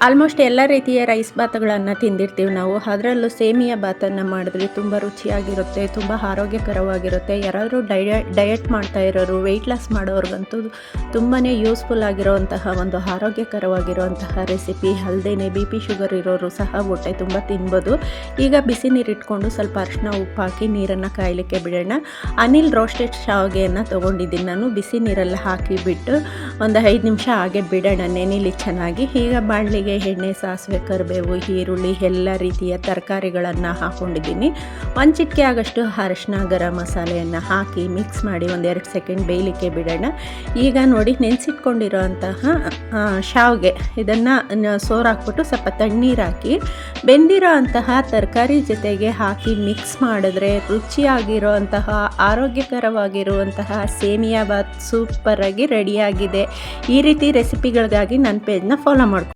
Almost ಎಲ್ಲ ರೀತಿಯ rice ಬಾತುಗಳನ್ನು ತಿಂದಿರ್ತೀವಿ ನಾವು. ಅದರಲ್ಲೂ ಸೇಮಿಯಾ ಬಾತನ್ನು ಮಾಡಿದ್ರೆ ತುಂಬ ರುಚಿಯಾಗಿರುತ್ತೆ, ತುಂಬ ಆರೋಗ್ಯಕರವಾಗಿರುತ್ತೆ. ಯಾರಾದರೂ ಡಯಟ್ ಮಾಡ್ತಾ ಇರೋರು, ವೆಯ್ಟ್ ಲಾಸ್ ಮಾಡೋರ್ಗಂತೂ ತುಂಬಾ ಯೂಸ್ಫುಲ್ ಆಗಿರೋವಂತಹ ಒಂದು ಆರೋಗ್ಯಕರವಾಗಿರುವಂತಹ ರೆಸಿಪಿ. ಅಲ್ಲದೇ BP ಶುಗರ್ ಇರೋರು ಸಹ ಹೊಟ್ಟೆ ತುಂಬ ತಿನ್ಬೋದು. ಈಗ ಬಿಸಿ ನೀರಿಟ್ಕೊಂಡು ಸ್ವಲ್ಪ ಅರಿಶಿನ ಉಪ್ಪು ಹಾಕಿ ನೀರನ್ನು ಕಾಯಲಿಕ್ಕೆ ಬಿಡೋಣ. ಅನಿಲ್ ರೋಸ್ಟೆಡ್ ಶಾವಿಗೆಯನ್ನು ತೊಗೊಂಡಿದ್ದೀನಿ ನಾನು. ಬಿಸಿ ನೀರಲ್ಲಿ ಹಾಕಿಬಿಟ್ಟು ಒಂದು 5 ನಿಮಿಷ ಹಾಗೆ ಬಿಡೋಣ ನೆನೆಲಿ ಚೆನ್ನಾಗಿ. ಈಗ ಬಾಣಲಿಗೆ ಎಣ್ಣೆ, ಸಾಸಿವೆ, ಕರಿಬೇವು, ಈರುಳ್ಳಿ ಎಲ್ಲ ರೀತಿಯ ತರಕಾರಿಗಳನ್ನು ಹಾಕ್ಕೊಂಡಿದ್ದೀನಿ. ಒಂದು ಚಿಟಿಕೆ ಆಗಷ್ಟು ಅರಿಶಿನ, ಗರಂ ಮಸಾಲೆಯನ್ನು ಹಾಕಿ ಮಿಕ್ಸ್ ಮಾಡಿ 1-2 ಸೆಕೆಂಡ್ ಬೇಯಲಿಕ್ಕೆ ಬಿಡೋಣ. ಈಗ ನೋಡಿ ನೆನೆಸಿಟ್ಕೊಂಡಿರೋ ಅಂತಹ ಶಾವಿಗೆ ಇದನ್ನು ಸೋರು ಹಾಕ್ಬಿಟ್ಟು ಸ್ವಲ್ಪ ತಣ್ಣೀರು ಹಾಕಿ ಬೆಂದಿರೋ ಅಂತಹ ತರಕಾರಿ ಜೊತೆಗೆ ಹಾಕಿ ಮಿಕ್ಸ್ ಮಾಡಿದ್ರೆ ರುಚಿಯಾಗಿರೋ ಅಂತಹ ಆರೋಗ್ಯಕರವಾಗಿರುವಂತಹ ಸೇಮಿಯಾ ಬಾತ್ ಸೂಪರಾಗಿ ರೆಡಿಯಾಗಿದೆ. ಈ ರೀತಿ ರೆಸಿಪಿಗಳಿಗಾಗಿ ನನ್ನ ಪೇಜ್ನ ಫಾಲೋ ಮಾಡ್ಕೊ.